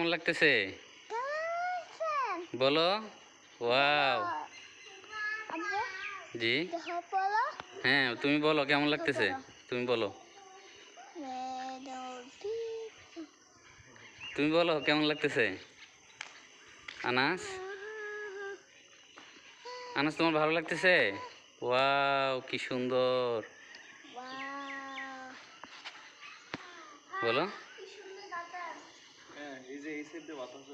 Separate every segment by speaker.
Speaker 1: কেমন লাগতেছে বলো? ওয়াও। জি হ্যাঁ, তুমি বলো কেমন লাগতেছে, তুমি বলো, তুমি বলো কেমন লাগতেছে। আনাস, আনাস তোমার ভালো লাগতেছে? ওয়াও কি সুন্দর, বলো।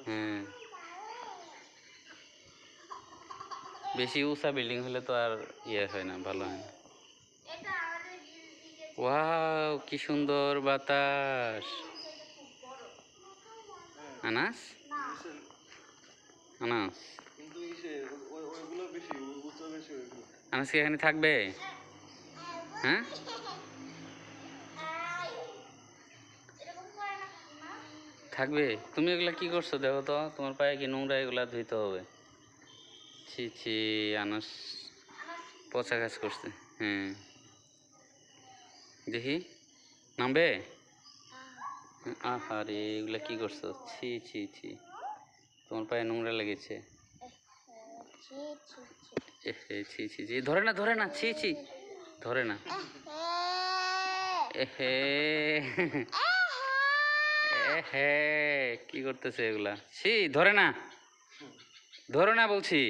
Speaker 1: হ্যাঁ, বেশি উঁচা বিল্ডিং হলে তো আর ইয়ে হয় না, ভালো হয় না। ওয়াও কি সুন্দর বাতাস। আনাস, আনাস, আনাস কি এখানে থাকবে? হ্যাঁ, থাকবে। তুমি এগুলা কি করছো দেখো তো, তোমার পায়ে কি নোংরা, এগুলা ধুইতে হবে। ছি ছি, আনাস পচা কাজ করছে। হ্যাঁ, দেখি নামবে। আহারে এগুলা কি করছো, ছি ছি ছি, তোমার পায়ে নোংরা লেগেছে। এহে ছি ছি ছি, ধরে না ধরে না, ছি ছি, ধরে না। এহে এহে, কি করতেছে এগুলা, ছি, ধরে না, ধরো না বলছি।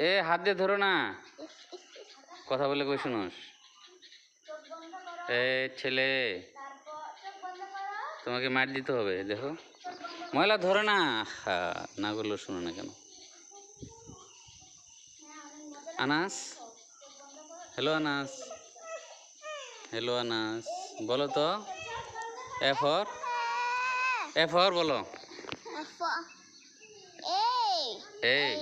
Speaker 1: এ হাত দিয়ে ধরো না, কথা বলে কই শুনোস। এ ছেলে, তোমাকে মার দিতে হবে, দেখো ময়লা ধরে না। হ্যাঁ, না করলেও শোনো না কেন। আনাস, হ্যালো আনাস, হ্যালো আনাস, বলো তো। এ ফর, এ ফর বলো। এই